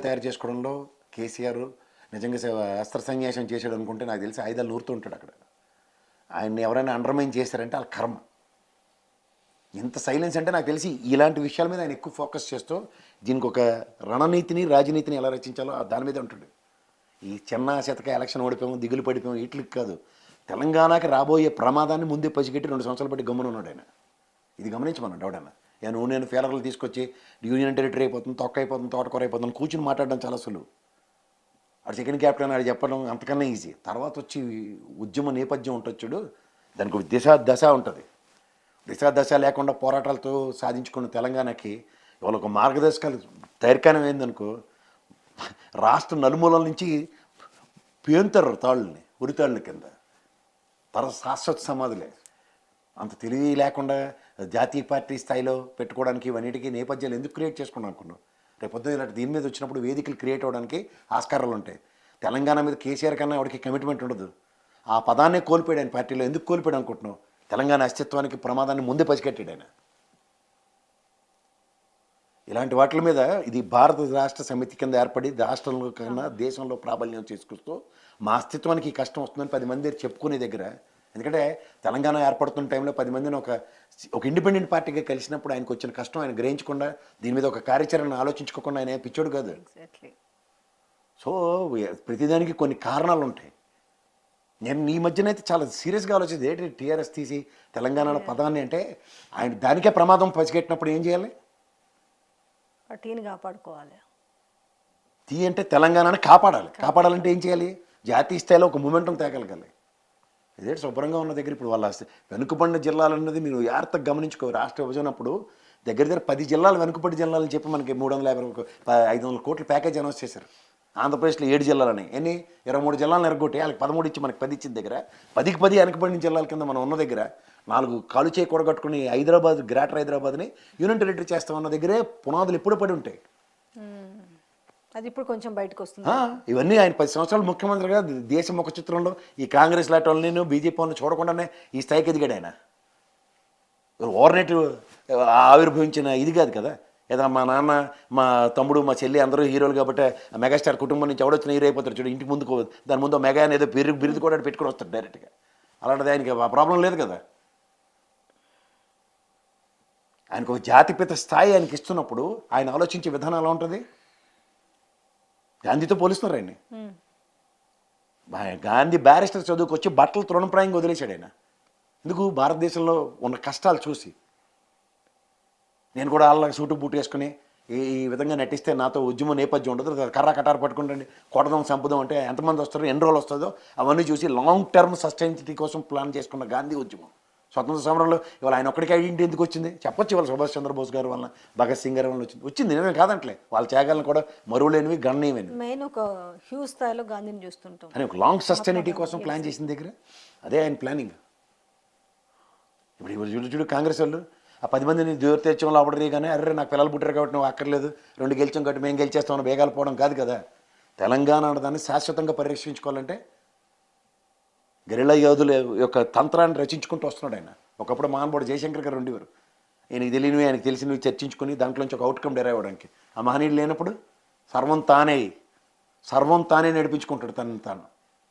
తయారు చేసుకోవడంలో కేసీఆర్ నిజంగా అస్త్ర సన్యాసం చేశాడు అనుకుంటే నాకు తెలిసి ఆయుధాలు నూరుతూ ఉంటాడు అక్కడ. ఆయన్ని ఎవరైనా అండర్మైన్ చేశారంటే వాళ్ళ కర్మ. ఎంత సైలెన్స్ అంటే నాకు తెలిసి ఇలాంటి విషయాల మీద ఆయన ఎక్కువ ఫోకస్ చేస్తూ దీనికి ఒక రణనీతిని రాజనీతిని ఎలా రచించాలో దాని మీద ఉంటాడు. ఈ చిన్న శతక ఎలక్షన్ ఓడిపోయాము దిగులు పడిపోయాము వీటికి కాదు, తెలంగాణకి రాబోయే ప్రమాదాన్ని ముందే పసిగట్టి 2 సంవత్సరాలు బట్టి గమ్మున ఉన్నాడు ఆయన. ఇది గమనించమన్నాడు ఎవడన్నా. నేను ఫేలర్లు తీసుకొచ్చి యూనియన్ టెరిటరీ అయిపోతుంది, తొక్క అయిపోతుంది, తోటకూర అయిపోతుంది కూర్చుని మాట్లాడడం చాలా సులువు. ఆడు సెకండ్ క్యాప్టెన్ ఆడు చెప్పడం అంతకన్నా ఈజీ. తర్వాత వచ్చి ఉద్యమ నేపథ్యం ఉంటుంది చూడు, దానికి ఒక దశ ఉంటుంది. దశ లేకుండా పోరాటాలతో సాధించుకున్న తెలంగాణకి ఇవాళ ఒక మార్గదర్శకాలు ధైర్యకానం ఏందనుకో, రాష్ట్ర నలుమూలల నుంచి పేంతారు తాళ్ళని ఉరితాళ్ళ కింద, తర్వాత శాశ్వత సమాధులే. అంత తెలివి లేకుండా జాతీయ పార్టీ స్థాయిలో పెట్టుకోవడానికి ఇవన్నిటికీ నేపథ్యాలు ఎందుకు క్రియేట్ చేసుకున్నాను అనుకున్నాను. రేపు పొద్దున్న ఇలాంటి దీని మీద వచ్చినప్పుడు వేదికలు క్రియేట్ అవ్వడానికి ఆస్కారాలు ఉంటాయి. తెలంగాణ మీద కేసీఆర్ కన్నా వాడికి కమిట్మెంట్ ఉండదు. ఆ పదాన్నే కోల్పోయాడు ఆయన పార్టీలో. ఎందుకు కోల్పోయాడు అనుకుంటున్నావు? తెలంగాణ అస్తిత్వానికి ప్రమాదాన్ని ముందే పసిగట్టాడు ఆయన. ఇలాంటి వాటి మీద ఇది భారత రాష్ట్ర సమితి కింద ఏర్పడి రాష్ట్రంలో కన్నా దేశంలో ప్రాబల్యం చేసుకొస్తూ మా అస్తిత్వానికి ఈ కష్టం వస్తుందని 10 మంది చెప్పుకునే దగ్గర, ఎందుకంటే తెలంగాణ ఏర్పడుతున్న టైంలో 10 మందిని ఒక ఇండిపెండెంట్ పార్టీగా కలిసినప్పుడు ఆయనకు వచ్చిన కష్టం ఆయన గ్రహించకుండా దీని మీద ఒక కార్యాచరణ ఆలోచించుకోకుండా ఆయన పిచ్చోడు కాదు. సో ప్రతిదానికి కొన్ని కారణాలు ఉంటాయి. నేను ఈ మధ్యన అయితే చాలా సీరియస్గా ఆలోచించి ఏంటి టీఆర్ఎస్ తీసి తెలంగాణ పదాన్ని అంటే ఆయన దానికే ప్రమాదం పసిగట్టినప్పుడు ఏం చేయాలి? టీని కాపాడుకోవాలి. టీ అంటే తెలంగాణని కాపాడాలంటే ఏం చేయాలి? జాతీయ స్థాయిలో ఒక మూమెంటం తేగలగాలి. ఇదే శుభ్రంగా ఉన్న దగ్గర ఇప్పుడు వాళ్ళ వెనుకబడిన జిల్లాలు అన్నది మీరు జాగ్రత్తగా గమనించుకో. రాష్ట్ర విభజనప్పుడు దగ్గర 10 జిల్లాలు వెనుకబడి జిల్లాలని చెప్పి మనకి 350 500 కోట్ల ప్యాకేజ్ అనౌన్స్ చేశారు. ఆంధ్రప్రదేశ్లో 7 జిల్లాలని, 23 జిల్లాలను ఎరగొట్టి వాళ్ళకి 13 ఇచ్చి మనకి 10 ఇచ్చిన దగ్గర 10కి 10 వెనకబడిన జిల్లాల కింద మనం ఉన్న దగ్గర 4 కాలు చేయి కూడగట్టుకుని హైదరాబాద్ గ్రేటర్ హైదరాబాద్ని యూనియన్ టెరిటరీ చేస్తామన్న దగ్గరే పునాదులు ఎప్పుడు పడి ఉంటాయి. అది ఇప్పుడు కొంచెం బయటకు వస్తుంది. ఇవన్నీ ఆయన 10 సంవత్సరాలు ముఖ్యమంత్రిగా దేశ ముఖ చిత్రంలో ఈ కాంగ్రెస్ లాంటి వాళ్ళని బీజేపీ వాళ్ళని చూడకుండానే ఈ స్థాయికి ఎదిగాడు ఆయన. ఓవర్నైట్ ఆవిర్భవించిన ఇది కాదు కదా. ఏదైనా మా నాన్న, మా తమ్ముడు, మా చెల్లి అందరూ హీరోలు కాబట్టి మెగాస్టార్ కుటుంబం నుంచి ఎవడొచ్చిన హీరో అయిపోతారు చూడు. ఇంటి ముందుకు దాని ముందు మెగా అనేది బిరుదు కూడా పెట్టుకుని వస్తాడు డైరెక్ట్గా. అలాంటిది ఆయనకి ఆ ప్రాబ్లం లేదు కదా. ఆయనకు ఒక జాతిపిత స్థాయి ఆయనకి ఇస్తున్నప్పుడు ఆయన ఆలోచించే విధానం ఎలా ఉంటుంది? గాంధీతో పోలిస్తున్నారు ఆయన్ని. గాంధీ బ్యారిస్టర్ చదువుకు వచ్చి బట్టలు తృణప్రాయంగా వదిలేశాడు ఆయన. ఎందుకు? భారతదేశంలో ఉన్న కష్టాలు చూసి. నేను కూడా వాళ్ళ సూటు బూటు వేసుకుని ఈ విధంగా నటిస్తే నాతో ఉద్యమ నేపథ్యం ఉండదు, కర్ర కటారు పట్టుకుంటండి కొడదాం చంపుదాం అంటే ఎంతమంది వస్తారో, ఎన్ని రోజులు వస్తుందో అవన్నీ చూసి లాంగ్ టర్మ్ సస్టైనిటీ కోసం ప్లాన్ చేసుకున్న గాంధీ ఉద్యమం. స్వతంత్ర సమరంలో ఇవాళ ఆయన ఒక్కడికి ఐడెంటిటీ ఎందుకు వచ్చింది చెప్పొచ్చు. ఇవాళ సుభాష్ చంద్రబోస్ గారు వల్ల, భగత్ సింగ్ గారి వల్ల వచ్చింది. నేను కాదంటలే, వాళ్ళ త్యాగాలను కూడా మరువలేనివి, గణనీయమైనవి. మెయిన్ ఒక హ్యూజ్ స్థాయిలో గాంధీని చూస్తుంటాం అని ఒక లాంగ్ సస్టైనిటీ కోసం ప్లాన్ చేసిన దగ్గర అదే ఆయన ప్లానింగ్. ఇప్పుడు చూడు కాంగ్రెస్ వాళ్ళు ఆ 10 మందిని దూర తెచ్చంలో అవ్వడరే కానీ అర్రే నాకు పిల్లలు పుట్టారు కాబట్టి నువ్వు అక్కర్లేదు, 2 గెలిచాం కాబట్టి మేము గెలిచేస్తామని బేగాలు పోవడం కాదు కదా. తెలంగాణ దాన్ని శాశ్వతంగా పరిరక్షించుకోవాలంటే గెరిల్లా యోధుల యొక్క తంత్రాన్ని రచించుకుంటూ వస్తున్నాడు ఆయన. ఒకప్పుడు మహానుభావుడు జయశంకర్ గారు ఉండేవారు. ఆయనకి తెలియనివి ఆయనకి తెలిసినవి చర్చించుకుని దాంట్లోంచి ఒక అవుట్కమ్ డెరైవ్ అవ్వడానికి. ఆ మహనీయుడు లేనప్పుడు సర్వం తానే నడిపించుకుంటాడు తనని తాను.